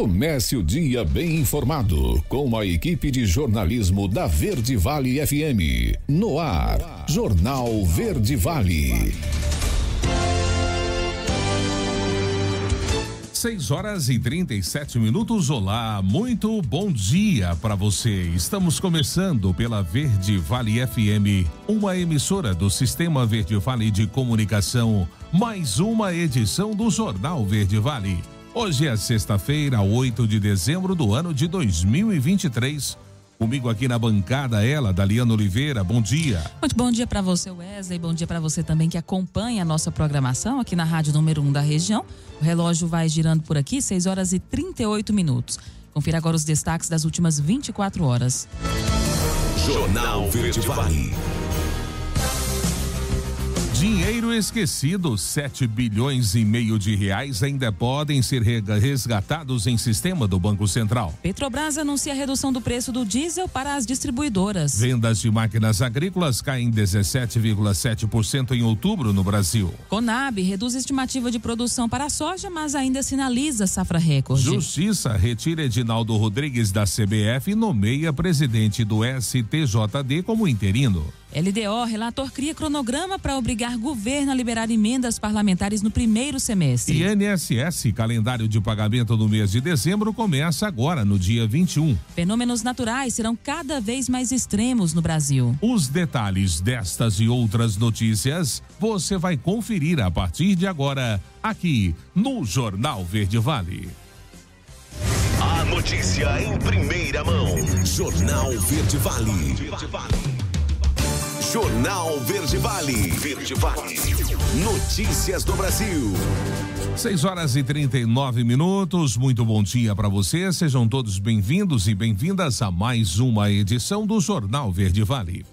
Comece o dia bem informado com a equipe de jornalismo da Verde Vale FM. No ar, Jornal Verde Vale. 6h37. Olá, muito bom dia para você. Estamos começando pela Verde Vale FM, uma emissora do Sistema Verde Vale de Comunicação, mais uma edição do Jornal Verde Vale. Hoje é sexta-feira, 8 de dezembro do ano de 2023. Comigo aqui na bancada, ela, Daliana Oliveira. Bom dia. Muito bom dia para você, Wesley. Bom dia para você também que acompanha a nossa programação aqui na Rádio Número 1 da região. O relógio vai girando por aqui, 6h38. Confira agora os destaques das últimas 24 horas. Jornal Verde Vale. Dinheiro esquecido, 7 bilhões e meio de reais ainda podem ser resgatados em sistema do Banco Central. Petrobras anuncia a redução do preço do diesel para as distribuidoras. Vendas de máquinas agrícolas caem 17,7% em outubro no Brasil. Conab reduz a estimativa de produção para a soja, mas ainda sinaliza safra recorde. Justiça retira Edinaldo Rodrigues da CBF e nomeia presidente do STJD como interino. LDO, relator cria cronograma para obrigar governo a liberar emendas parlamentares no primeiro semestre. INSS, calendário de pagamento no mês de dezembro começa agora, no dia 21. Fenômenos naturais serão cada vez mais extremos no Brasil. Os detalhes destas e outras notícias você vai conferir a partir de agora, aqui no Jornal Verde Vale. A notícia em primeira mão. Jornal Verde Vale. Jornal Verde Vale. Verde Vale. Notícias do Brasil. 6h39. Muito bom dia para você. Sejam todos bem-vindos e bem-vindas a mais uma edição do Jornal Verde Vale.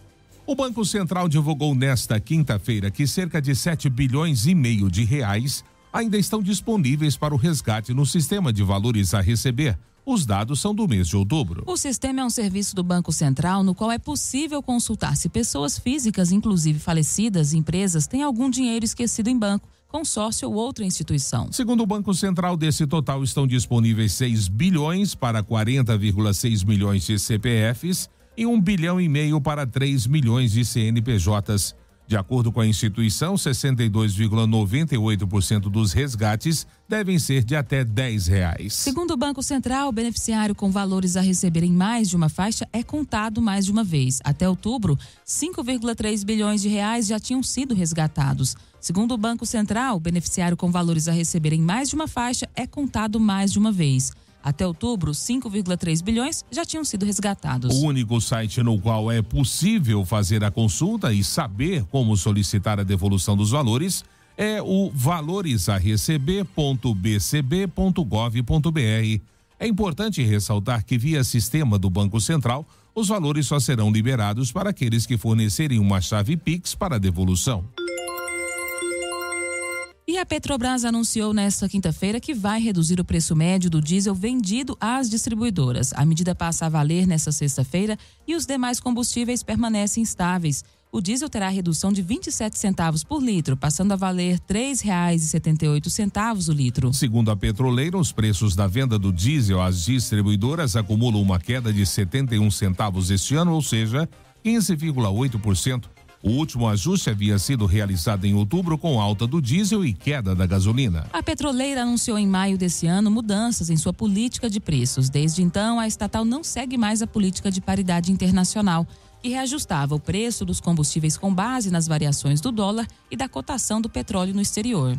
O Banco Central divulgou nesta quinta-feira que cerca de 7 bilhões e meio de reais ainda estão disponíveis para o resgate no sistema de valores a receber. Os dados são do mês de outubro. O sistema é um serviço do Banco Central no qual é possível consultar se pessoas físicas, inclusive falecidas, empresas, têm algum dinheiro esquecido em banco, consórcio ou outra instituição. Segundo o Banco Central, desse total estão disponíveis 6 bilhões para 40,6 milhões de CPFs e 1,5 bilhão para 3 milhões de CNPJs. De acordo com a instituição, 62,98% dos resgates devem ser de até R$10. Segundo o Banco Central, o beneficiário com valores a receber em mais de uma faixa é contado mais de uma vez. Até outubro, 5,3 bilhões de reais já tinham sido resgatados. Segundo o Banco Central, o beneficiário com valores a receber em mais de uma faixa é contado mais de uma vez. Até outubro, 5,3 bilhões já tinham sido resgatados. O único site no qual é possível fazer a consulta e saber como solicitar a devolução dos valores é o valoresareceber.bcb.gov.br. É importante ressaltar que, via sistema do Banco Central, os valores só serão liberados para aqueles que fornecerem uma chave Pix para a devolução. E a Petrobras anunciou nesta quinta-feira que vai reduzir o preço médio do diesel vendido às distribuidoras. A medida passa a valer nesta sexta-feira e os demais combustíveis permanecem estáveis. O diesel terá redução de 27 centavos por litro, passando a valer R$ 3,78 o litro. Segundo a petroleira, os preços da venda do diesel às distribuidoras acumulam uma queda de 71 centavos este ano, ou seja, 15,8%. O último ajuste havia sido realizado em outubro com alta do diesel e queda da gasolina. A petroleira anunciou em maio desse ano mudanças em sua política de preços. Desde então, a estatal não segue mais a política de paridade internacional, que reajustava o preço dos combustíveis com base nas variações do dólar e da cotação do petróleo no exterior.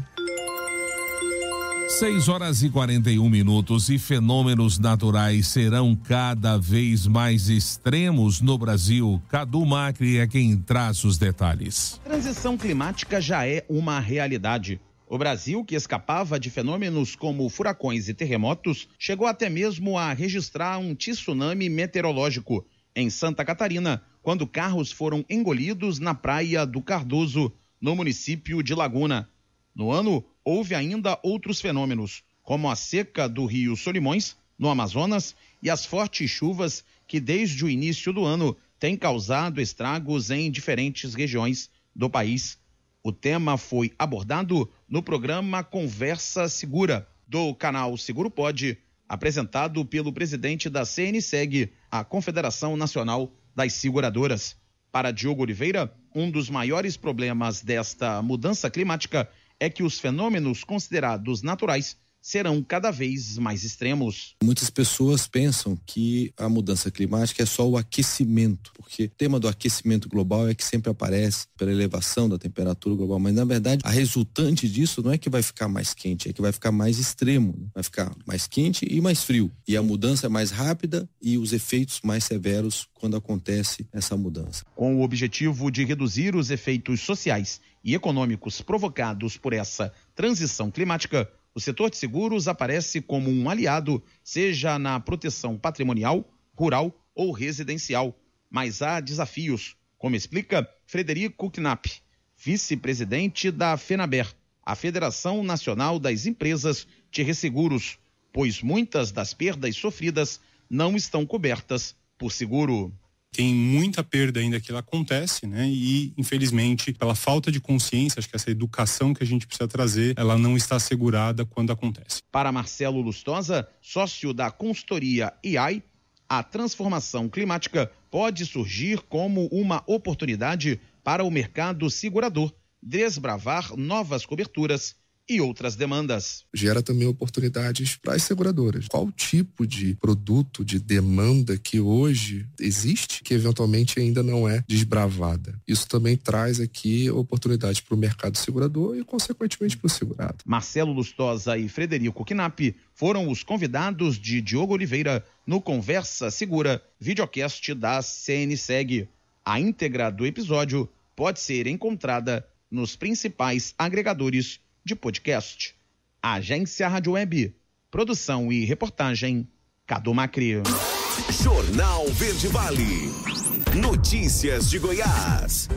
6h41 e fenômenos naturais serão cada vez mais extremos no Brasil. Cadu Macri é quem traz os detalhes. Transição climática já é uma realidade. O Brasil, que escapava de fenômenos como furacões e terremotos, chegou até mesmo a registrar um tsunami meteorológico em Santa Catarina, quando carros foram engolidos na praia do Cardoso, no município de Laguna. No ano, houve ainda outros fenômenos, como a seca do rio Solimões, no Amazonas, e as fortes chuvas que desde o início do ano têm causado estragos em diferentes regiões do país. O tema foi abordado no programa Conversa Segura, do canal Seguro Pode, apresentado pelo presidente da CNSEG, a Confederação Nacional das Seguradoras. Para Diogo Oliveira, um dos maiores problemas desta mudança climática é que os fenômenos considerados naturais serão cada vez mais extremos. Muitas pessoas pensam que a mudança climática é só o aquecimento, porque o tema do aquecimento global é que sempre aparece pela elevação da temperatura global, mas na verdade a resultante disso não é que vai ficar mais quente, é que vai ficar mais extremo, né? Vai ficar mais quente e mais frio, e a mudança é mais rápida e os efeitos mais severos quando acontece essa mudança. Com o objetivo de reduzir os efeitos sociais e econômicos provocados por essa transição climática, o setor de seguros aparece como um aliado, seja na proteção patrimonial, rural ou residencial. Mas há desafios, como explica Frederico Knapp, vice-presidente da FENABER, a Federação Nacional das Empresas de Resseguros, pois muitas das perdas sofridas não estão cobertas por seguro. Tem muita perda ainda que ela acontece, né? E, infelizmente, pela falta de consciência, acho que essa educação que a gente precisa trazer, ela não está assegurada quando acontece. Para Marcelo Lustosa, sócio da consultoria EI, a transformação climática pode surgir como uma oportunidade para o mercado segurador desbravar novas coberturas e outras demandas. Gera também oportunidades para as seguradoras. Qual tipo de produto, de demanda que hoje existe, que eventualmente ainda não é desbravada? Isso também traz aqui oportunidades para o mercado segurador e, consequentemente, para o segurado. Marcelo Lustosa e Frederico Knapp foram os convidados de Diogo Oliveira no Conversa Segura, videocast da CNSEG. A íntegra do episódio pode ser encontrada nos principais agregadores de podcast. Agência Rádio Web, produção e reportagem, Cadu Macri. Jornal Verde Vale, notícias de Goiás.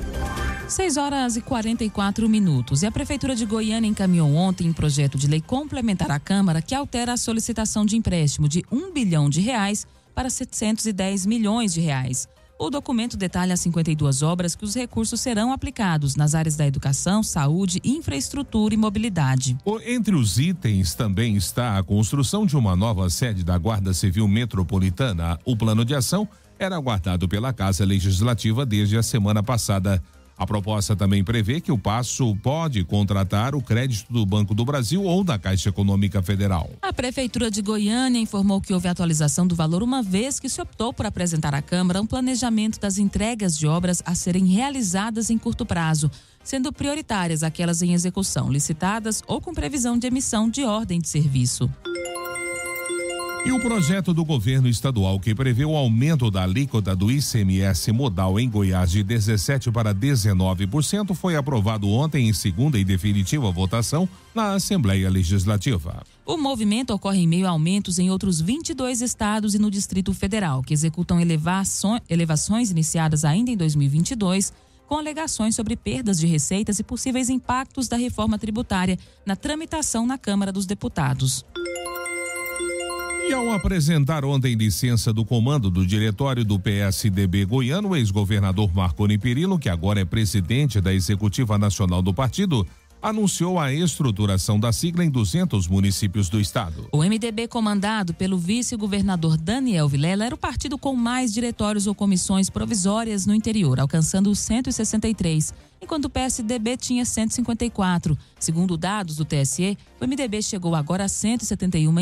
6h44. E a Prefeitura de Goiânia encaminhou ontem um projeto de lei complementar à Câmara que altera a solicitação de empréstimo de R$1 bilhão para R$710 milhões. O documento detalha 52 obras que os recursos serão aplicados nas áreas da educação, saúde, infraestrutura e mobilidade. Entre os itens também está a construção de uma nova sede da Guarda Civil Metropolitana. O plano de ação era aguardado pela Casa Legislativa desde a semana passada. A proposta também prevê que o Paço pode contratar o crédito do Banco do Brasil ou da Caixa Econômica Federal. A Prefeitura de Goiânia informou que houve atualização do valor uma vez que se optou por apresentar à Câmara um planejamento das entregas de obras a serem realizadas em curto prazo, sendo prioritárias aquelas em execução, licitadas ou com previsão de emissão de ordem de serviço. E o projeto do governo estadual que prevê o aumento da alíquota do ICMS modal em Goiás de 17% para 19% foi aprovado ontem em segunda e definitiva votação na Assembleia Legislativa. O movimento ocorre em meio a aumentos em outros 22 estados e no Distrito Federal, que executam elevações iniciadas ainda em 2022, com alegações sobre perdas de receitas e possíveis impactos da reforma tributária na tramitação na Câmara dos Deputados. E ao apresentar ontem licença do comando do diretório do PSDB goiano, o ex-governador Marconi Perillo, que agora é presidente da Executiva Nacional do partido, anunciou a estruturação da sigla em 200 municípios do estado. O MDB, comandado pelo vice-governador Daniel Vilela, era o partido com mais diretórios ou comissões provisórias no interior, alcançando os 163, enquanto o PSDB tinha 154. Segundo dados do TSE, o MDB chegou agora a 171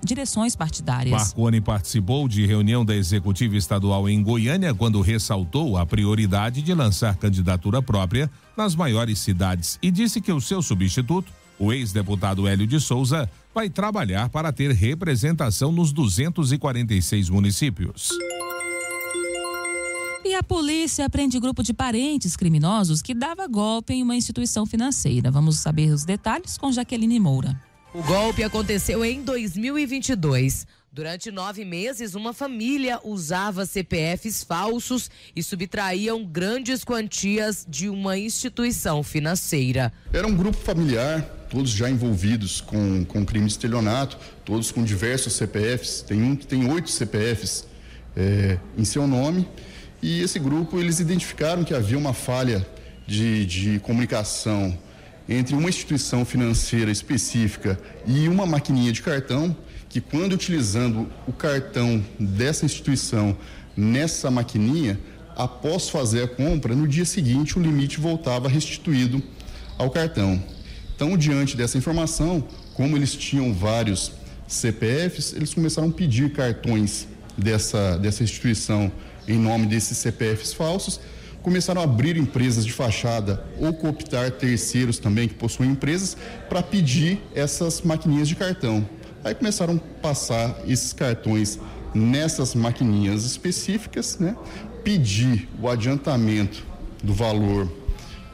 direções partidárias. Marconi participou de reunião da Executiva Estadual em Goiânia quando ressaltou a prioridade de lançar candidatura própria nas maiores cidades e disse que o seu substituto, o ex-deputado Hélio de Souza, vai trabalhar para ter representação nos 246 municípios. E a polícia prende grupo de parentes criminosos que dava golpe em uma instituição financeira. Vamos saber os detalhes com Jaqueline Moura. O golpe aconteceu em 2022. Durante 9 meses, uma família usava CPFs falsos e subtraíam grandes quantias de uma instituição financeira. Era um grupo familiar, todos já envolvidos com crime de estelionato, todos com diversos CPFs. Tem um que tem 8 CPFs em seu nome. E esse grupo, eles identificaram que havia uma falha de comunicação entre uma instituição financeira específica e uma maquininha de cartão, que quando utilizando o cartão dessa instituição nessa maquininha, após fazer a compra, no dia seguinte o limite voltava restituído ao cartão. Então, diante dessa informação, como eles tinham vários CPFs, eles começaram a pedir cartões dessa instituição em nome desses CPFs falsos, começaram a abrir empresas de fachada ou cooptar terceiros também que possuem empresas para pedir essas maquininhas de cartão. Aí começaram a passar esses cartões nessas maquininhas específicas, né? Pedir o adiantamento do valor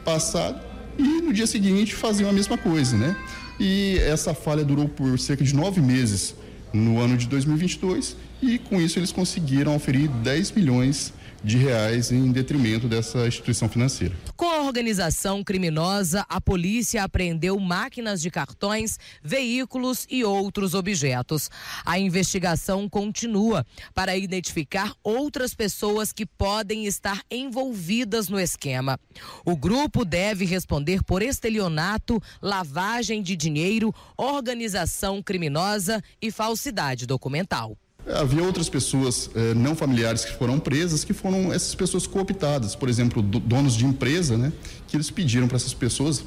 passado e no dia seguinte faziam a mesma coisa, né? E essa falha durou por cerca de 9 meses no ano de 2022 e com isso eles conseguiram oferir 10 milhões de reais em detrimento dessa instituição financeira. Com a organização criminosa, a polícia apreendeu máquinas de cartões, veículos e outros objetos. A investigação continua para identificar outras pessoas que podem estar envolvidas no esquema. O grupo deve responder por estelionato, lavagem de dinheiro, organização criminosa e falsidade documental. Havia outras pessoas não familiares que foram presas, que foram essas pessoas cooptadas, por exemplo, donos de empresa, né? Que eles pediram para essas pessoas,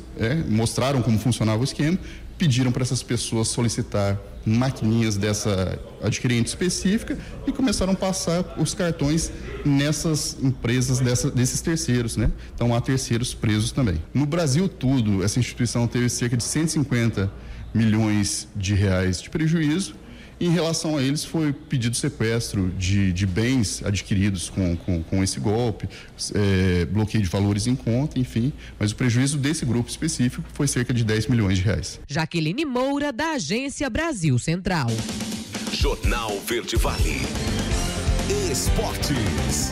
mostraram como funcionava o esquema, pediram para essas pessoas solicitar maquininhas dessa adquirente específica e começaram a passar os cartões nessas empresas desses terceiros, né? Então há terceiros presos também. No Brasil todo, essa instituição teve cerca de 150 milhões de reais de prejuízo. Em relação a eles, foi pedido sequestro de bens adquiridos com esse golpe, bloqueio de valores em conta, enfim. Mas o prejuízo desse grupo específico foi cerca de 10 milhões de reais. Jaqueline Moura, da Agência Brasil Central. Jornal Verde Vale. Esportes.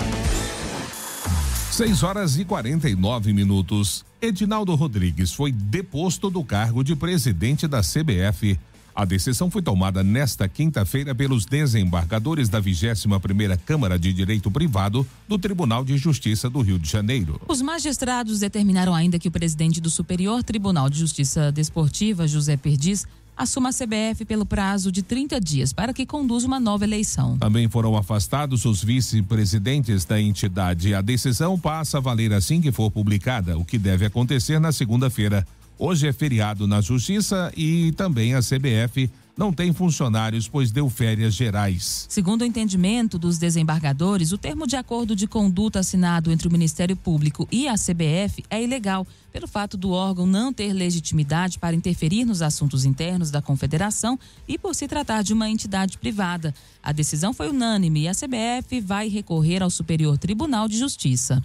6h49. Edinaldo Rodrigues foi deposto do cargo de presidente da CBF. A decisão foi tomada nesta quinta-feira pelos desembargadores da 21ª Câmara de Direito Privado do Tribunal de Justiça do Rio de Janeiro. Os magistrados determinaram ainda que o presidente do Superior Tribunal de Justiça Desportiva, José Perdiz, assuma a CBF pelo prazo de 30 dias para que conduza uma nova eleição. Também foram afastados os vice-presidentes da entidade. A decisão passa a valer assim que for publicada, o que deve acontecer na segunda-feira. Hoje é feriado na Justiça e também a CBF não tem funcionários, pois deu férias gerais. Segundo o entendimento dos desembargadores, o termo de acordo de conduta assinado entre o Ministério Público e a CBF é ilegal, pelo fato do órgão não ter legitimidade para interferir nos assuntos internos da Confederação e por se tratar de uma entidade privada. A decisão foi unânime e a CBF vai recorrer ao Superior Tribunal de Justiça.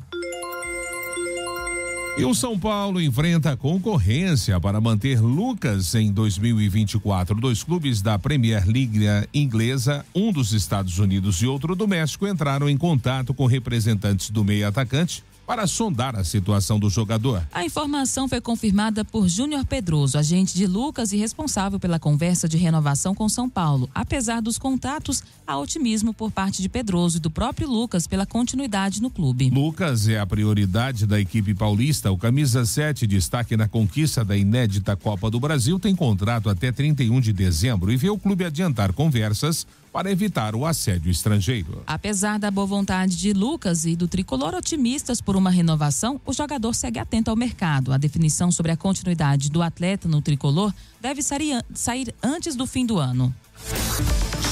E o São Paulo enfrenta a concorrência para manter Lucas em 2024. 2 clubes da Premier League inglesa, um dos Estados Unidos e outro do México, entraram em contato com representantes do meio-atacante para sondar a situação do jogador. A informação foi confirmada por Júnior Pedroso, agente de Lucas e responsável pela conversa de renovação com São Paulo. Apesar dos contatos, há otimismo por parte de Pedroso e do próprio Lucas pela continuidade no clube. Lucas é a prioridade da equipe paulista. O camisa 7, destaque na conquista da inédita Copa do Brasil, tem contrato até 31 de dezembro e vê o clube adiantar conversas para evitar o assédio estrangeiro. Apesar da boa vontade de Lucas e do tricolor otimistas por uma renovação, o jogador segue atento ao mercado. A definição sobre a continuidade do atleta no tricolor deve sair antes do fim do ano.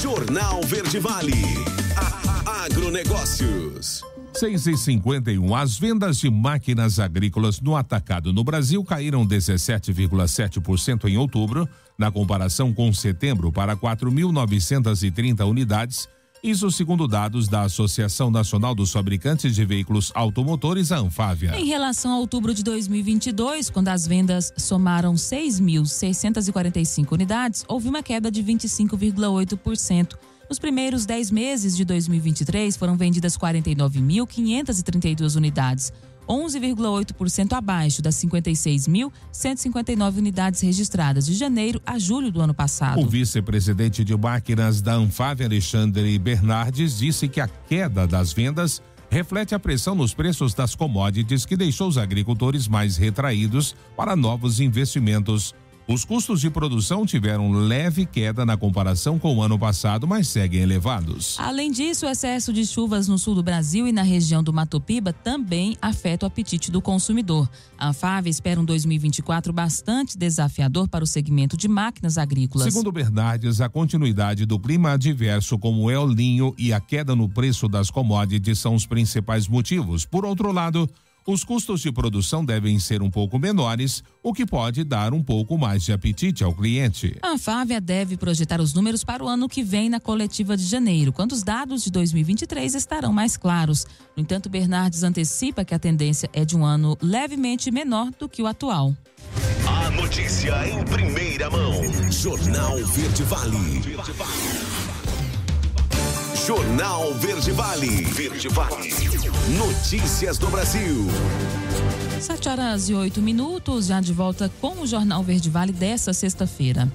Jornal Verde Vale. Agronegócios. 6h51. As vendas de máquinas agrícolas no atacado no Brasil caíram 17,7% em outubro, na comparação com setembro, para 4.930 unidades. Isso segundo dados da Associação Nacional dos Fabricantes de Veículos Automotores, a Anfávia. Em relação a outubro de 2022, quando as vendas somaram 6.645 unidades, houve uma queda de 25,8%. Nos primeiros 10 meses de 2023, foram vendidas 49.532 unidades, 11,8% abaixo das 56.159 unidades registradas de janeiro a julho do ano passado. O vice-presidente de máquinas da Anfávia, Alexandre Bernardes, disse que a queda das vendas reflete a pressão nos preços das commodities que deixou os agricultores mais retraídos para novos investimentos Os custos de produção tiveram leve queda na comparação com o ano passado, mas seguem elevados. Além disso, o excesso de chuvas no sul do Brasil e na região do Mato Piba também afeta o apetite do consumidor. A Anfávia espera um 2024 bastante desafiador para o segmento de máquinas agrícolas. Segundo Bernardes, a continuidade do clima adverso como o El Niño e a queda no preço das commodities são os principais motivos. Por outro lado, os custos de produção devem ser um pouco menores, o que pode dar um pouco mais de apetite ao cliente. A Anfávia deve projetar os números para o ano que vem na coletiva de janeiro, quando os dados de 2023 estarão mais claros. No entanto, Bernardes antecipa que a tendência é de um ano levemente menor do que o atual. A notícia em primeira mão. Jornal Verde Vale. Jornal Verde Vale. Verde Vale. Notícias do Brasil. 7h08, já de volta com o Jornal Verde Vale desta sexta-feira.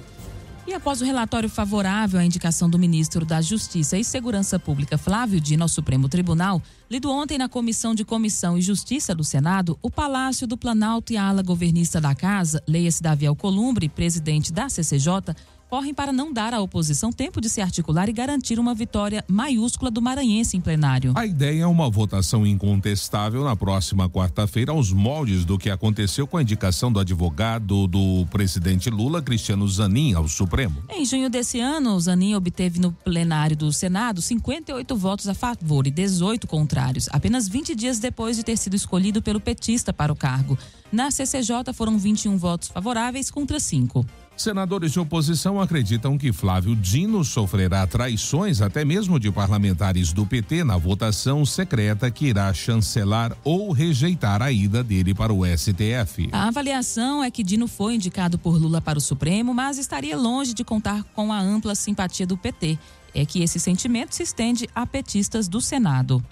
E após o relatório favorável à indicação do ministro da Justiça e Segurança Pública, Flávio Dino, ao Supremo Tribunal, lido ontem na Comissão e Justiça do Senado, o Palácio do Planalto e a ala governista da Casa, leia-se Davi Alcolumbre, presidente da CCJ, correm para não dar à oposição tempo de se articular e garantir uma vitória maiúscula do maranhense em plenário. A ideia é uma votação incontestável na próxima quarta-feira, aos moldes do que aconteceu com a indicação do advogado do presidente Lula, Cristiano Zanin, ao Supremo. Em junho desse ano, Zanin obteve no plenário do Senado 58 votos a favor e 18 contrários, apenas 20 dias depois de ter sido escolhido pelo petista para o cargo. Na CCJ foram 21 votos favoráveis contra 5. Senadores de oposição acreditam que Flávio Dino sofrerá traições até mesmo de parlamentares do PT na votação secreta que irá chancelar ou rejeitar a ida dele para o STF. A avaliação é que Dino foi indicado por Lula para o Supremo, mas estaria longe de contar com a ampla simpatia do PT. É que esse sentimento se estende a petistas do Senado.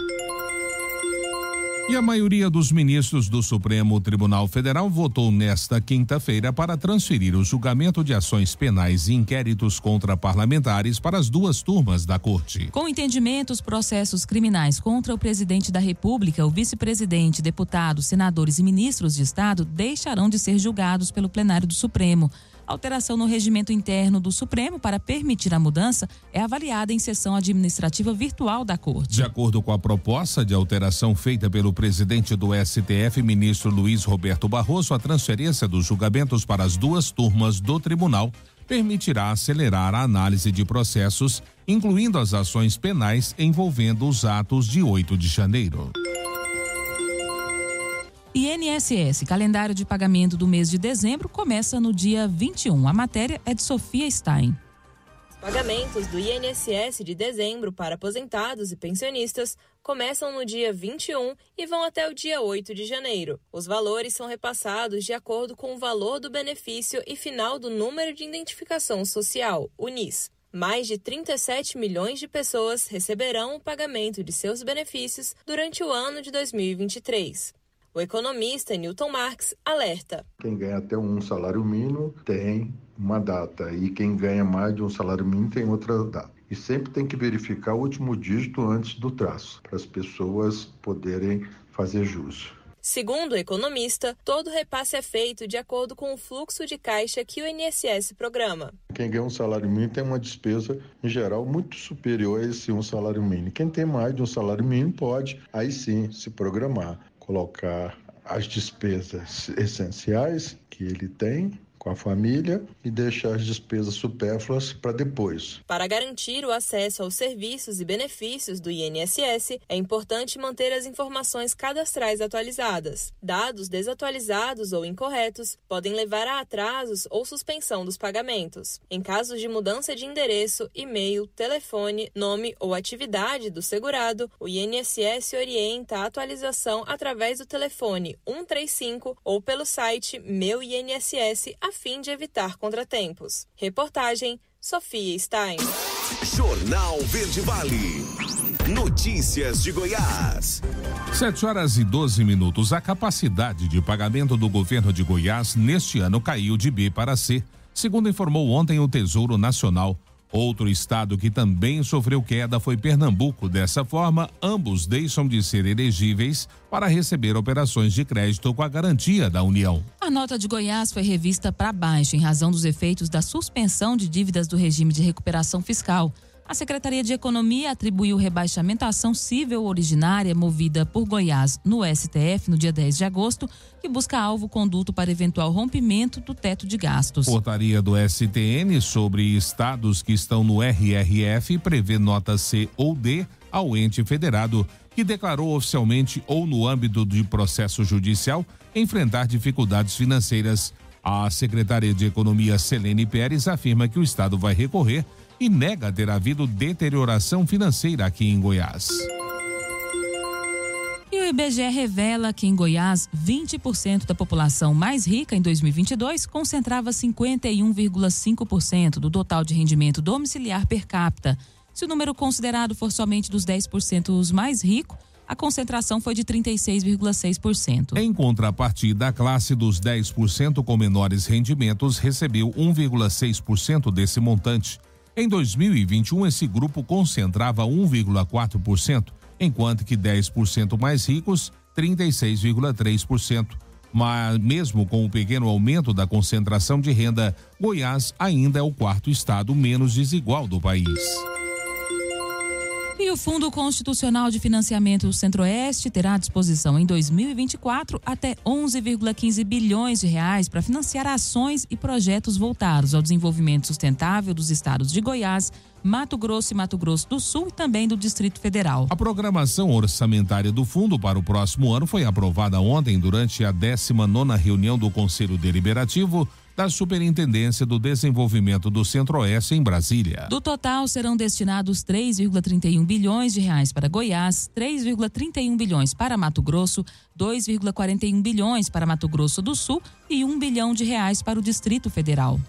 E a maioria dos ministros do Supremo Tribunal Federal votou nesta quinta-feira para transferir o julgamento de ações penais e inquéritos contra parlamentares para as duas turmas da Corte. Com entendimento, os processos criminais contra o presidente da República, o vice-presidente, deputados, senadores e ministros de Estado deixarão de ser julgados pelo plenário do Supremo. A alteração no regimento interno do Supremo para permitir a mudança é avaliada em sessão administrativa virtual da Corte. De acordo com a proposta de alteração feita pelo presidente do STF, ministro Luiz Roberto Barroso, a transferência dos julgamentos para as duas turmas do tribunal permitirá acelerar a análise de processos, incluindo as ações penais envolvendo os atos de 8 de janeiro. INSS, calendário de pagamento do mês de dezembro, começa no dia 21. A matéria é de Sofia Stein. Os pagamentos do INSS de dezembro para aposentados e pensionistas começam no dia 21 e vão até o dia 8 de janeiro. Os valores são repassados de acordo com o valor do benefício e final do número de identificação social, o NIS. Mais de 37 milhões de pessoas receberão o pagamento de seus benefícios durante o ano de 2023. O economista Newton Marx alerta. Quem ganha até um salário mínimo tem uma data e quem ganha mais de um salário mínimo tem outra data. E sempre tem que verificar o último dígito antes do traço, para as pessoas poderem fazer jus. Segundo o economista, todo repasse é feito de acordo com o fluxo de caixa que o INSS programa. Quem ganha um salário mínimo tem uma despesa, em geral, muito superior a esse um salário mínimo. Quem tem mais de um salário mínimo pode, aí sim, se programar. Colocar as despesas essenciais que ele tem com a família e deixar as despesas supérfluas para depois. Para garantir o acesso aos serviços e benefícios do INSS, é importante manter as informações cadastrais atualizadas. Dados desatualizados ou incorretos podem levar a atrasos ou suspensão dos pagamentos. Em casos de mudança de endereço, e-mail, telefone, nome ou atividade do segurado, o INSS orienta a atualização através do telefone 135 ou pelo site Meu INSS, a fim de evitar contratempos. Reportagem Sofia Stein. Jornal Verde Vale. Notícias de Goiás. 7h12. A capacidade de pagamento do governo de Goiás neste ano caiu de B para C, segundo informou ontem o Tesouro Nacional. Outro estado que também sofreu queda foi Pernambuco. Dessa forma, ambos deixam de ser elegíveis para receber operações de crédito com a garantia da União. A nota de Goiás foi revista para baixo em razão dos efeitos da suspensão de dívidas do regime de recuperação fiscal. A Secretaria de Economia atribuiu o rebaixamento à ação cível originária movida por Goiás no STF no dia 10 de agosto, que busca alvo conduto para eventual rompimento do teto de gastos. Portaria do STN sobre estados que estão no RRF prevê nota C ou D ao ente federado que declarou oficialmente ou no âmbito de processo judicial enfrentar dificuldades financeiras. A secretária de Economia, Selene Pérez, afirma que o estado vai recorrer e nega ter havido deterioração financeira aqui em Goiás. E o IBGE revela que em Goiás, 20% da população mais rica em 2022 concentrava 51,5% do total de rendimento domiciliar per capita. Se o número considerado for somente dos 10% os mais ricos, a concentração foi de 36,6%. Em contrapartida, a classe dos 10% com menores rendimentos recebeu 1,6% desse montante. Em 2021, esse grupo concentrava 1,4%, enquanto que 10% mais ricos, 36,3%. Mas mesmo com o pequeno aumento da concentração de renda, Goiás ainda é o quarto estado menos desigual do país. E o Fundo Constitucional de Financiamento Centro-Oeste terá à disposição em 2024 até 11,15 bilhões de reais para financiar ações e projetos voltados ao desenvolvimento sustentável dos estados de Goiás, Mato Grosso e Mato Grosso do Sul e também do Distrito Federal. A programação orçamentária do fundo para o próximo ano foi aprovada ontem durante a 19ª reunião do Conselho Deliberativo da Superintendência do Desenvolvimento do Centro-Oeste em Brasília. Do total, serão destinados 3,31 bilhões de reais para Goiás, 3,31 bilhões para Mato Grosso, 2,41 bilhões para Mato Grosso do Sul e 1 bilhão de reais para o Distrito Federal.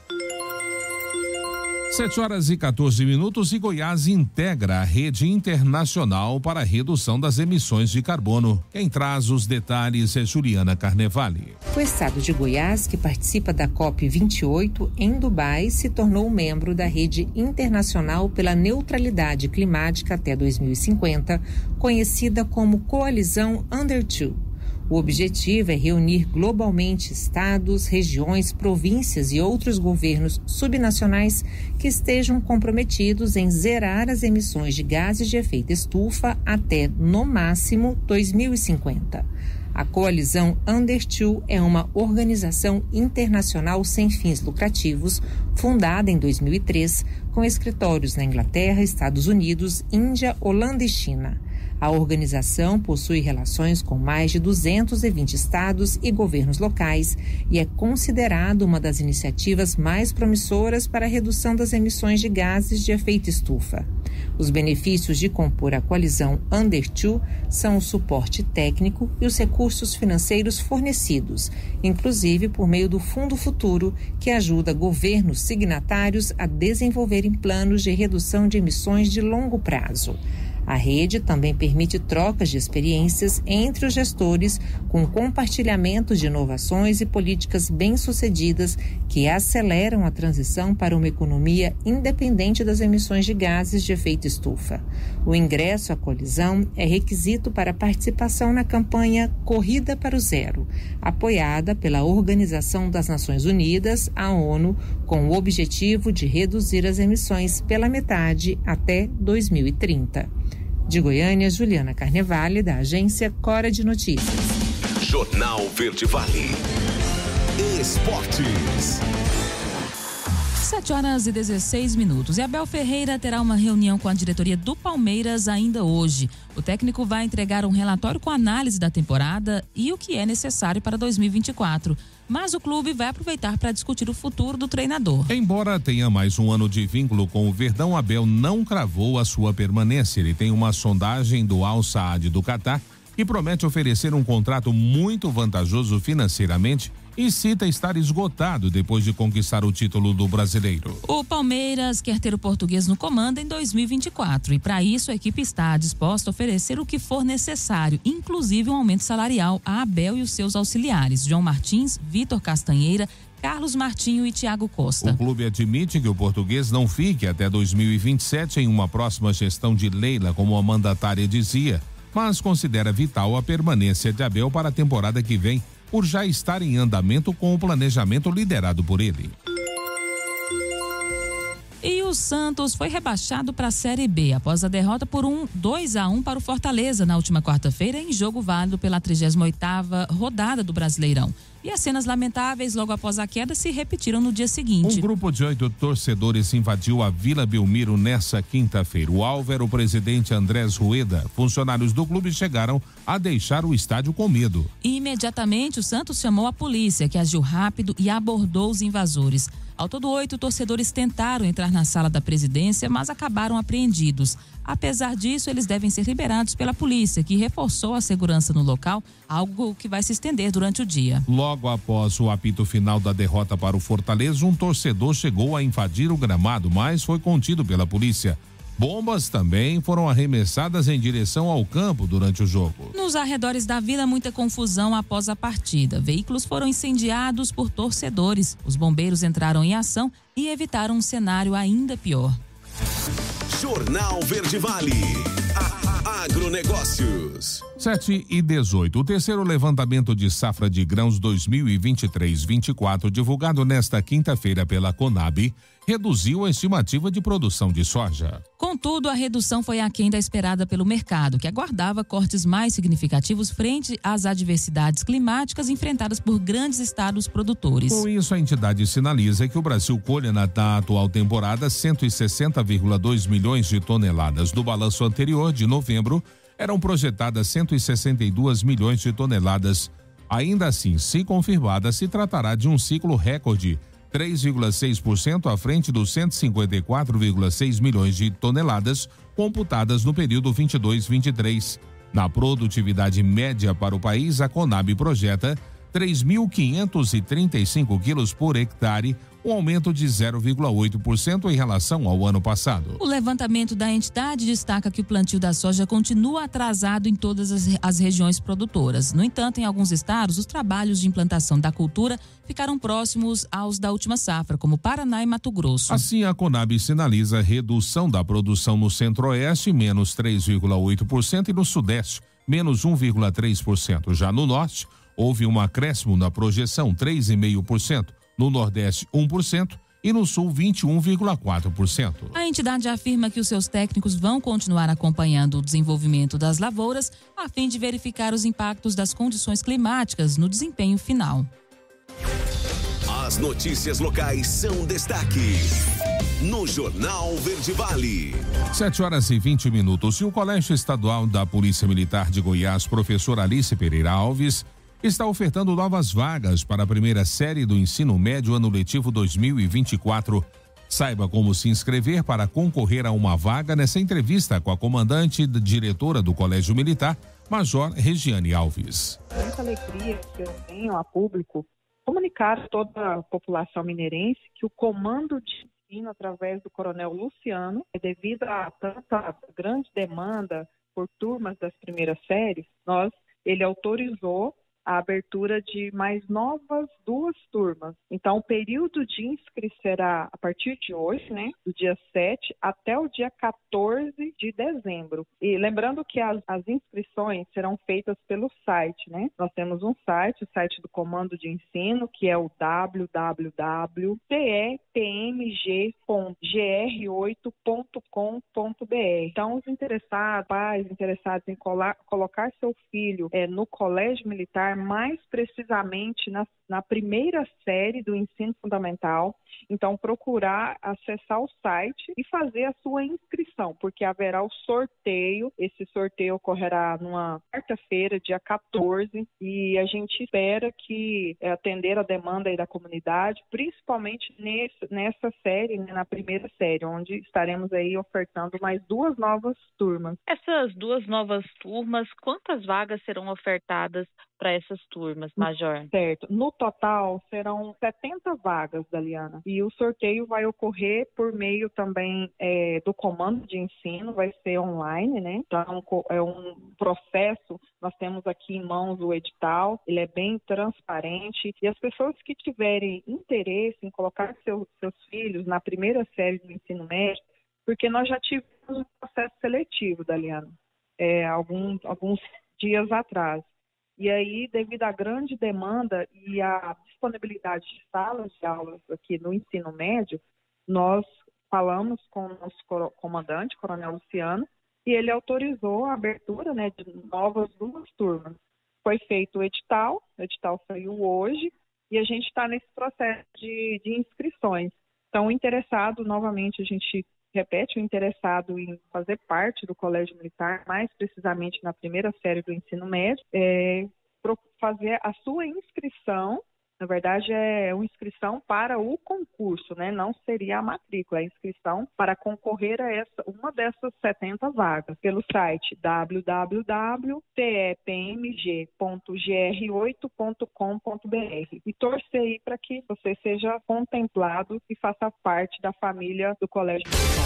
7h14 e Goiás integra a rede internacional para a redução das emissões de carbono. Quem traz os detalhes é Juliana Carnevale. O estado de Goiás, que participa da COP28 em Dubai, se tornou membro da rede internacional pela neutralidade climática até 2050, conhecida como Coalizão Under 2. O objetivo é reunir globalmente estados, regiões, províncias e outros governos subnacionais que estejam comprometidos em zerar as emissões de gases de efeito estufa até, no máximo, 2050. A Coalizão Under 2 é uma organização internacional sem fins lucrativos, fundada em 2003, com escritórios na Inglaterra, Estados Unidos, Índia, Holanda e China. A organização possui relações com mais de 220 estados e governos locais e é considerada uma das iniciativas mais promissoras para a redução das emissões de gases de efeito estufa. Os benefícios de compor a coalizão Under 2 são o suporte técnico e os recursos financeiros fornecidos, inclusive por meio do Fundo Futuro, que ajuda governos signatários a desenvolverem planos de redução de emissões de longo prazo. A rede também permite trocas de experiências entre os gestores, com compartilhamento de inovações e políticas bem-sucedidas que aceleram a transição para uma economia independente das emissões de gases de efeito estufa. O ingresso à coalizão é requisito para a participação na campanha Corrida para o Zero, apoiada pela Organização das Nações Unidas, a ONU, com o objetivo de reduzir as emissões pela metade até 2030. De Goiânia, Juliana Carnevale, da agência Cora de Notícias. Jornal Verde Vale. Esportes. 7h16. E Abel Ferreira terá uma reunião com a diretoria do Palmeiras ainda hoje. O técnico vai entregar um relatório com análise da temporada e o que é necessário para 2024. Mas o clube vai aproveitar para discutir o futuro do treinador. Embora tenha mais um ano de vínculo com o Verdão, Abel não cravou a sua permanência. Ele tem uma sondagem do Al Saad do Catar que promete oferecer um contrato muito vantajoso financeiramente e cita estar esgotado depois de conquistar o título do Brasileiro. O Palmeiras quer ter o português no comando em 2024 e para isso a equipe está disposta a oferecer o que for necessário, inclusive um aumento salarial a Abel e os seus auxiliares, João Martins, Vitor Castanheira, Carlos Martinho e Thiago Costa. O clube admite que o português não fique até 2027 em uma próxima gestão de Leila, como a mandatária dizia, mas considera vital a permanência de Abel para a temporada que vem, por já estar em andamento com o planejamento liderado por ele. E o Santos foi rebaixado para a Série B após a derrota por 2-1 para o Fortaleza na última quarta-feira em jogo válido pela 38ª rodada do Brasileirão. E as cenas lamentáveis logo após a queda se repetiram no dia seguinte. Um grupo de 8 torcedores invadiu a Vila Belmiro nessa quinta-feira. O alvo era o presidente Andrés Rueda. Funcionários do clube chegaram a deixar o estádio com medo. Imediatamente o Santos chamou a polícia, que agiu rápido e abordou os invasores. Ao todo 8 torcedores tentaram entrar na sala da presidência, mas acabaram apreendidos. Apesar disso, eles devem ser liberados pela polícia, que reforçou a segurança no local, algo que vai se estender durante o dia. Logo após o apito final da derrota para o Fortaleza, um torcedor chegou a invadir o gramado, mas foi contido pela polícia. Bombas também foram arremessadas em direção ao campo durante o jogo. Nos arredores da vila, muita confusão após a partida. Veículos foram incendiados por torcedores. Os bombeiros entraram em ação e evitaram um cenário ainda pior. Jornal Verde Vale. Agronegócios. 7:18. O terceiro levantamento de safra de grãos 2023-24, divulgado nesta quinta-feira pela Conab, reduziu a estimativa de produção de soja. Contudo, a redução foi aquém da esperada pelo mercado, que aguardava cortes mais significativos frente às adversidades climáticas enfrentadas por grandes estados produtores. Com isso, a entidade sinaliza que o Brasil colhe na atual temporada 160,2 milhões de toneladas. Do balanço anterior, de novembro, eram projetadas 162 milhões de toneladas. Ainda assim, se confirmada, se tratará de um ciclo recorde, 3,6% à frente dos 154,6 milhões de toneladas computadas no período 22-23. Na produtividade média para o país, a Conab projeta 3.535 quilos por hectare, um aumento de 0,8% em relação ao ano passado. O levantamento da entidade destaca que o plantio da soja continua atrasado em todas as regiões produtoras. No entanto, em alguns estados, os trabalhos de implantação da cultura ficaram próximos aos da última safra, como Paraná e Mato Grosso. Assim, a Conab sinaliza redução da produção no Centro-Oeste, menos 3,8%, e no Sudeste, menos 1,3%. Já no Norte, houve um acréscimo na projeção, 3,5%. No Nordeste, 1% e no Sul, 21,4%. A entidade afirma que os seus técnicos vão continuar acompanhando o desenvolvimento das lavouras a fim de verificar os impactos das condições climáticas no desempenho final. As notícias locais são destaque no Jornal Verde Vale. 7:20. E o Colégio Estadual da Polícia Militar de Goiás, professor Alice Pereira Alves, está ofertando novas vagas para a primeira série do ensino médio ano letivo 2024. Saiba como se inscrever para concorrer a uma vaga nessa entrevista com a comandante e diretora do Colégio Militar, Major Regiane Alves. Muita alegria que eu tenho a público comunicar a toda a população mineirense que o comando de ensino através do Coronel Luciano, devido a tanta grande demanda por turmas das primeiras séries, ele autorizou a abertura de mais novas 2 turmas. Então, o período de inscrição será a partir de hoje, né, do dia 7 até o dia 14 de dezembro. E lembrando que as inscrições serão feitas pelo site, né? Nós temos um site, o site do Comando de Ensino, que é o www.cepmg.gr8.com.br. Então, os interessados, pais interessados em colocar seu filho no Colégio Militar, mais precisamente na primeira série do ensino fundamental, então procurar acessar o site e fazer a sua inscrição, porque haverá o sorteio. Esse sorteio ocorrerá numa quarta-feira, dia 14, e a gente espera que atender a demanda aí da comunidade, principalmente nessa série, né, na primeira série, onde estaremos aí ofertando mais 2 novas turmas. Essas 2 novas turmas, quantas vagas serão ofertadas para essas turmas, Major? Certo. No total, serão 70 vagas, Daliana. E o sorteio vai ocorrer por meio também do comando de ensino, vai ser online, né? Então, é um processo, nós temos aqui em mãos o edital, ele é bem transparente. E as pessoas que tiverem interesse em colocar seus filhos na primeira série do ensino médio, porque nós já tivemos um processo seletivo, Daliana, alguns dias atrás. E aí, devido à grande demanda e à disponibilidade de salas de aulas aqui no ensino médio, nós falamos com o nosso comandante, Coronel Luciano, e ele autorizou a abertura, né, de novas 2 turmas. Foi feito o edital saiu hoje, e a gente está nesse processo de inscrições. Então, o interessado, novamente, a gente repete, o interessado em fazer parte do Colégio Militar, mais precisamente na primeira série do ensino médio, fazer a sua inscrição. Na verdade, é uma inscrição para o concurso, né? Não seria a matrícula, é a inscrição para concorrer a uma dessas 70 vagas, pelo site www.tepmg.gr8.com.br e torcer aí para que você seja contemplado e faça parte da família do Colégio Militar.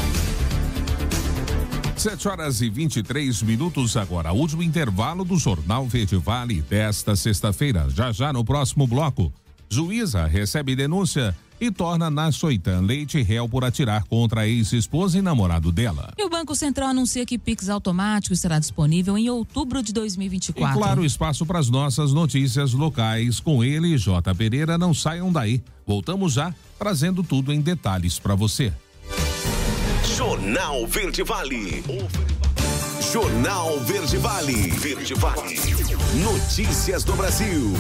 7h23 agora, último intervalo do Jornal Verde Vale desta sexta-feira. Já no próximo bloco, juíza recebe denúncia e torna Nachoitan Leite réu por atirar contra a ex-esposa e namorado dela. E o Banco Central anuncia que Pix automático estará disponível em outubro de 2024. E claro, espaço para as nossas notícias locais. Com ele, J. Pereira, não saiam daí. Voltamos já, trazendo tudo em detalhes para você. Jornal Verde Vale. Jornal Verde Vale. Verde Vale. Notícias do Brasil.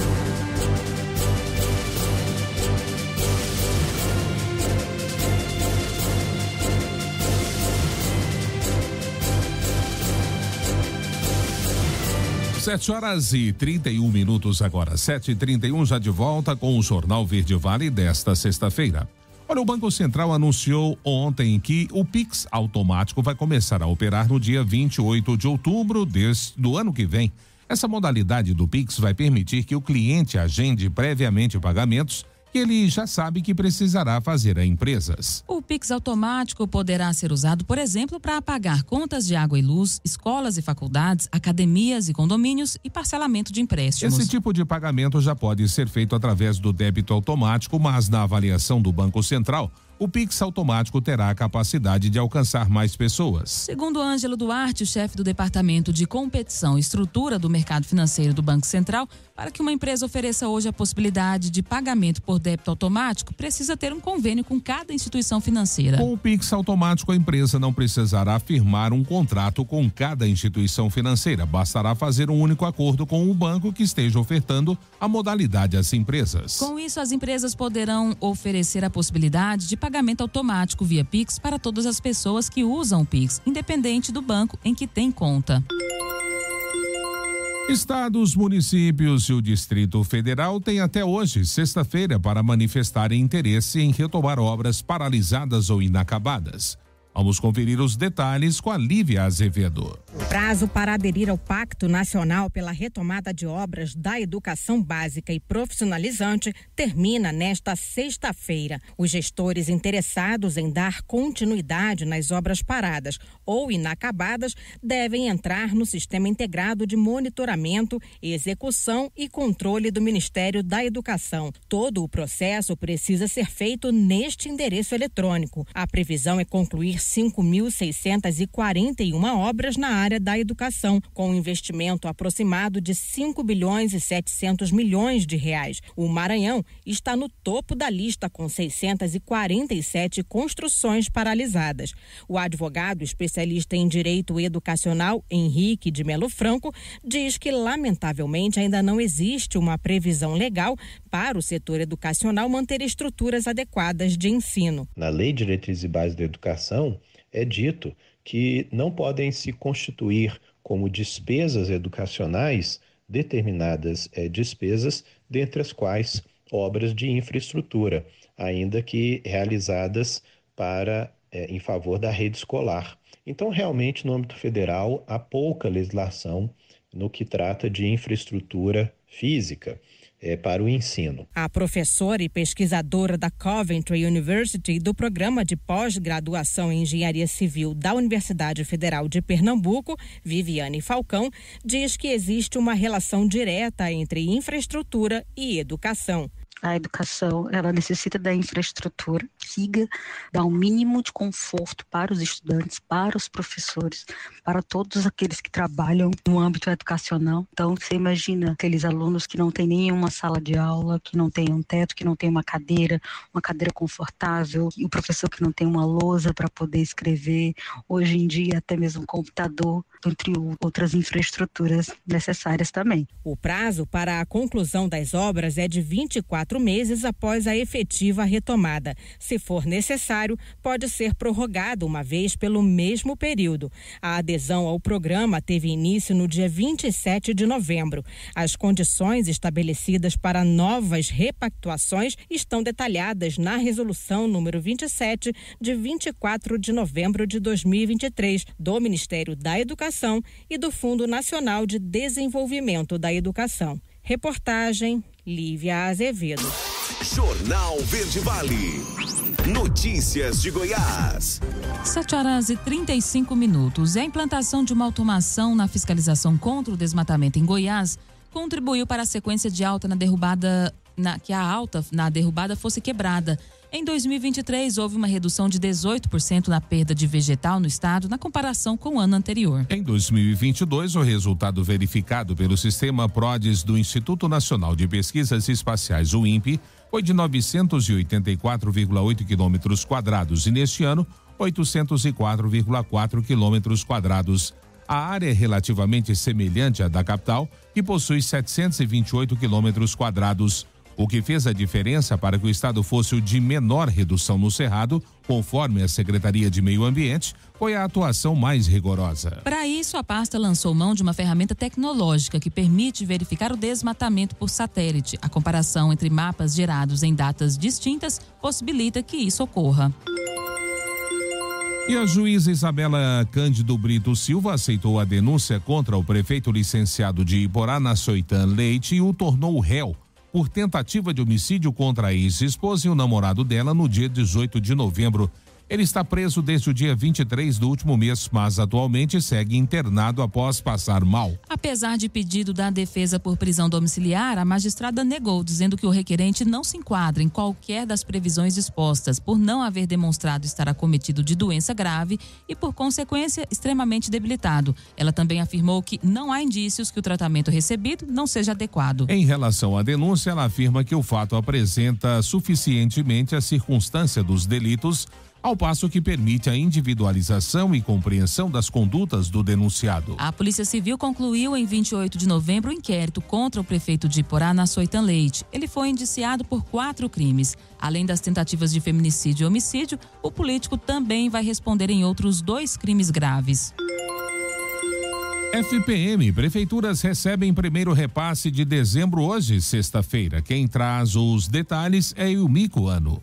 Sete horas e 31 minutos agora. 7h31 já de volta com o Jornal Verde Vale desta sexta-feira. Olha, o Banco Central anunciou ontem que o Pix automático vai começar a operar no dia 28 de outubro do ano que vem. Essa modalidade do Pix vai permitir que o cliente agende previamente pagamentos que ele já sabe que precisará fazer a empresas. O Pix automático poderá ser usado, por exemplo, para pagar contas de água e luz, escolas e faculdades, academias e condomínios e parcelamento de empréstimos. Esse tipo de pagamento já pode ser feito através do débito automático, mas na avaliação do Banco Central, o Pix automático terá a capacidade de alcançar mais pessoas. Segundo Ângelo Duarte, o chefe do Departamento de Competição e Estrutura do Mercado Financeiro do Banco Central, para que uma empresa ofereça hoje a possibilidade de pagamento por débito automático, precisa ter um convênio com cada instituição financeira. Com o Pix automático, a empresa não precisará firmar um contrato com cada instituição financeira. Bastará fazer um único acordo com o banco que esteja ofertando a modalidade às empresas. Com isso, as empresas poderão oferecer a possibilidade de pagamento automático via Pix para todas as pessoas que usam o Pix, independente do banco em que tem conta. Estados, municípios e o Distrito Federal têm até hoje, sexta-feira, para manifestarem interesse em retomar obras paralisadas ou inacabadas. Vamos conferir os detalhes com a Lívia Azevedo. O prazo para aderir ao Pacto Nacional pela Retomada de Obras da Educação Básica e Profissionalizante termina nesta sexta-feira. Os gestores interessados em dar continuidade nas obras paradas ou inacabadas devem entrar no Sistema Integrado de Monitoramento, Execução e Controle do Ministério da Educação. Todo o processo precisa ser feito neste endereço eletrônico. A previsão é concluir 5.641 obras na área da educação, com um investimento aproximado de 5 bilhões e 700 milhões de reais. O Maranhão está no topo da lista, com 647 construções paralisadas. O advogado especialista em direito educacional, Henrique de Melo Franco, diz que, lamentavelmente, ainda não existe uma previsão legal para o setor educacional manter estruturas adequadas de ensino. Na Lei de Diretrizes e Bases da Educação, é dito que não podem se constituir como despesas educacionais determinadas despesas, dentre as quais obras de infraestrutura, ainda que realizadas em favor da rede escolar. Então, realmente, no âmbito federal, há pouca legislação no que trata de infraestrutura física para o ensino. A professora e pesquisadora da Coventry University do programa de pós-graduação em Engenharia Civil da Universidade Federal de Pernambuco, Viviane Falcão, diz que existe uma relação direta entre infraestrutura e educação. A educação, ela necessita da infraestrutura, siga, dar um mínimo de conforto para os estudantes, para os professores, para todos aqueles que trabalham no âmbito educacional. Então, você imagina aqueles alunos que não têm nenhuma sala de aula, que não tem um teto, que não tem uma cadeira confortável, e o professor que não tem uma lousa para poder escrever, hoje em dia até mesmo um computador, entre outras infraestruturas necessárias também. O prazo para a conclusão das obras é de 24 meses após a efetiva retomada. Se for necessário, pode ser prorrogado uma vez pelo mesmo período. A adesão ao programa teve início no dia 27 de novembro. As condições estabelecidas para novas repactuações estão detalhadas na resolução número 27 de 24 de novembro de 2023 do Ministério da Educação e do Fundo Nacional de Desenvolvimento da Educação. Reportagem Lívia Azevedo. Jornal Verde Vale. Notícias de Goiás. 7h35. A implantação de uma automação na fiscalização contra o desmatamento em Goiás contribuiu para a sequência de alta na derrubada, que a alta na derrubada fosse quebrada. Em 2023, houve uma redução de 18% na perda de vegetal no estado, na comparação com o ano anterior. Em 2022, o resultado verificado pelo Sistema PRODES do Instituto Nacional de Pesquisas Espaciais, o INPE, foi de 984,8 quilômetros quadrados e, neste ano, 804,4 quilômetros quadrados. A área é relativamente semelhante à da capital, que possui 728 quilômetros quadrados. O que fez a diferença para que o estado fosse o de menor redução no Cerrado, conforme a Secretaria de Meio Ambiente, foi a atuação mais rigorosa. Para isso, a pasta lançou mão de uma ferramenta tecnológica que permite verificar o desmatamento por satélite. A comparação entre mapas gerados em datas distintas possibilita que isso ocorra. E a juíza Isabela Cândido Brito Silva aceitou a denúncia contra o prefeito licenciado de Iporá, Nassoitan Leite, e o tornou réu por tentativa de homicídio contra a ex-esposa e o namorado dela no dia 18 de novembro. Ele está preso desde o dia 23 do último mês, mas atualmente segue internado após passar mal. Apesar de pedido da defesa por prisão domiciliar, a magistrada negou, dizendo que o requerente não se enquadra em qualquer das previsões dispostas, por não haver demonstrado estar acometido de doença grave e, por consequência, extremamente debilitado. Ela também afirmou que não há indícios que o tratamento recebido não seja adequado. Em relação à denúncia, ela afirma que o fato apresenta suficientemente a circunstância dos delitos, ao passo que permite a individualização e compreensão das condutas do denunciado. A Polícia Civil concluiu em 28 de novembro o inquérito contra o prefeito de Iporá, Nassoitan Leite. Ele foi indiciado por 4 crimes. Além das tentativas de feminicídio e homicídio, o político também vai responder em outros 2 crimes graves. FPM, prefeituras recebem primeiro repasse de dezembro hoje, sexta-feira. Quem traz os detalhes é Ilmico Ano.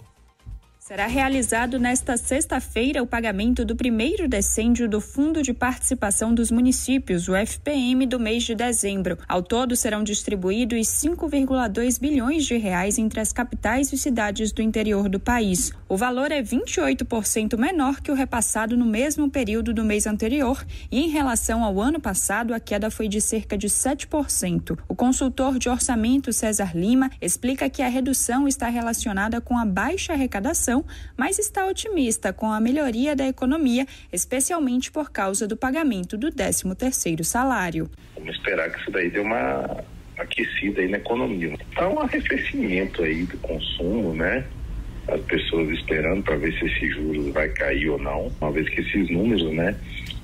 Será realizado nesta sexta-feira o pagamento do primeiro decêndio do Fundo de Participação dos Municípios, o FPM, do mês de dezembro. Ao todo, serão distribuídos 5,2 bilhões de reais entre as capitais e cidades do interior do país. O valor é 28% menor que o repassado no mesmo período do mês anterior e, em relação ao ano passado, a queda foi de cerca de 7%. O consultor de orçamento, César Lima, explica que a redução está relacionada com a baixa arrecadação, mas está otimista com a melhoria da economia, especialmente por causa do pagamento do 13º salário. Vamos esperar que isso daí dê uma aquecida aí na economia. Está um arrefecimento aí do consumo, né? As pessoas esperando para ver se esse juros vai cair ou não, uma vez que esses números, né,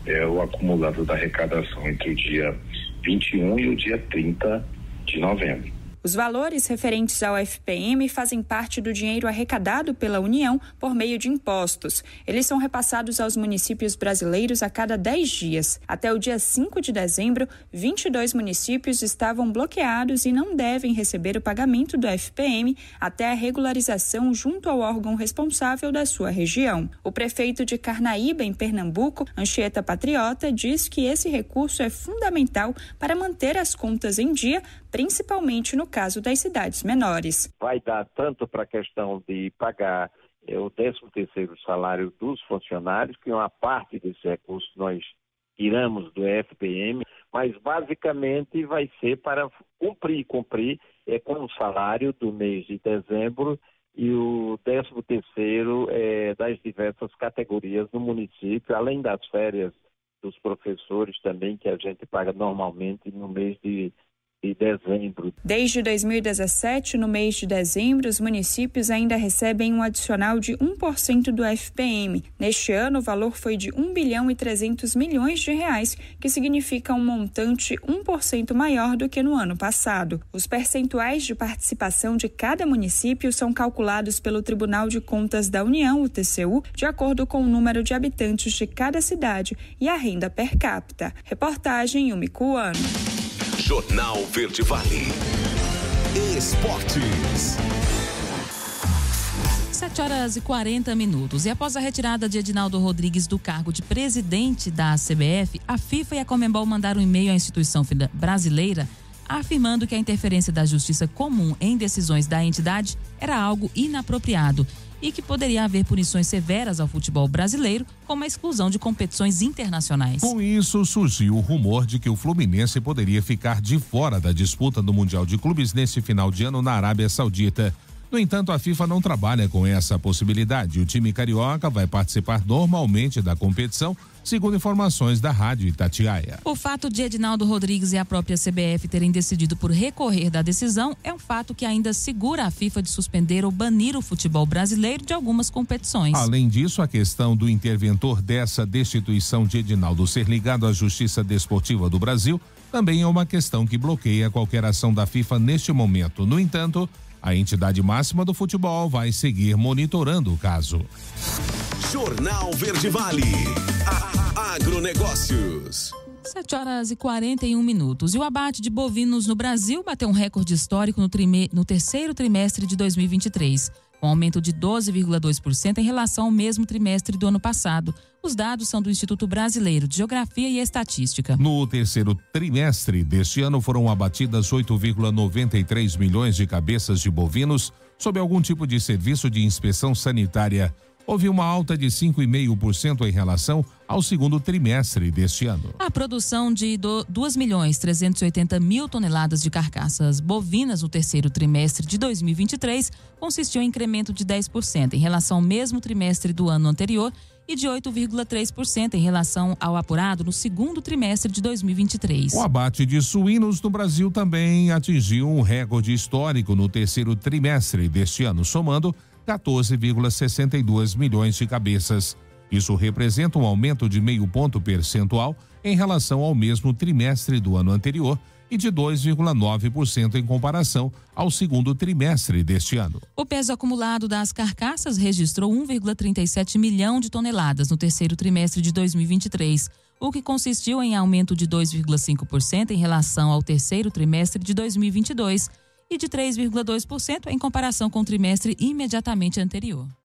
é o acumulado da arrecadação entre o dia 21 e o dia 30 de novembro. Os valores referentes ao FPM fazem parte do dinheiro arrecadado pela União por meio de impostos. Eles são repassados aos municípios brasileiros a cada 10 dias. Até o dia 5 de dezembro, 22 municípios estavam bloqueados e não devem receber o pagamento do FPM até a regularização junto ao órgão responsável da sua região. O prefeito de Carnaíba, em Pernambuco, Anchieta Patriota, diz que esse recurso é fundamental para manter as contas em dia, principalmente no caso das cidades menores. Vai dar tanto para a questão de pagar o 13º salário dos funcionários, que uma parte desse recurso nós tiramos do FPM, mas basicamente vai ser para cumprir com o salário do mês de dezembro e o 13º das diversas categorias no município, além das férias dos professores também, que a gente paga normalmente no mês de dezembro. Desde 2017, no mês de dezembro, os municípios ainda recebem um adicional de 1% do FPM. Neste ano, o valor foi de R$1,3 bilhão, que significa um montante 1% maior do que no ano passado. Os percentuais de participação de cada município são calculados pelo Tribunal de Contas da União, o TCU, de acordo com o número de habitantes de cada cidade e a renda per capita. Reportagem Yumi Kuano. Jornal Verde Vale. Esportes. 7h40. E após a retirada de Edinaldo Rodrigues do cargo de presidente da CBF, a FIFA e a Conmebol mandaram um e-mail à instituição brasileira afirmando que a interferência da Justiça Comum em decisões da entidade era algo inapropriado e que poderia haver punições severas ao futebol brasileiro, como a exclusão de competições internacionais. Com isso, surgiu o rumor de que o Fluminense poderia ficar de fora da disputa do Mundial de Clubes neste final de ano na Arábia Saudita. No entanto, a FIFA não trabalha com essa possibilidade. O time carioca vai participar normalmente da competição, segundo informações da Rádio Itatiaia. O fato de Edinaldo Rodrigues e a própria CBF terem decidido por recorrer da decisão é um fato que ainda segura a FIFA de suspender ou banir o futebol brasileiro de algumas competições. Além disso, a questão do interventor dessa destituição de Edinaldo ser ligado à Justiça Desportiva do Brasil também é uma questão que bloqueia qualquer ação da FIFA neste momento. No entanto, a entidade máxima do futebol vai seguir monitorando o caso. Jornal Verde Vale. Agronegócios. 7h41. E o abate de bovinos no Brasil bateu um recorde histórico no terceiro trimestre de 2023, com aumento de 12,2% em relação ao mesmo trimestre do ano passado. Os dados são do Instituto Brasileiro de Geografia e Estatística. No terceiro trimestre deste ano foram abatidas 8,93 milhões de cabeças de bovinos sob algum tipo de serviço de inspeção sanitária. Houve uma alta de 5,5% em relação ao segundo trimestre deste ano. A produção de 2.380.000 toneladas de carcaças bovinas no terceiro trimestre de 2023 consistiu em incremento de 10% em relação ao mesmo trimestre do ano anterior e de 8,3% em relação ao apurado no segundo trimestre de 2023. O abate de suínos no Brasil também atingiu um recorde histórico no terceiro trimestre deste ano, somando 14,62 milhões de cabeças. Isso representa um aumento de 0,5 ponto percentual em relação ao mesmo trimestre do ano anterior e de 2,9% em comparação ao segundo trimestre deste ano. O peso acumulado das carcaças registrou 1,37 milhão de toneladas no terceiro trimestre de 2023, o que consistiu em aumento de 2,5% em relação ao terceiro trimestre de 2022 e de 3,2% em comparação com o trimestre imediatamente anterior.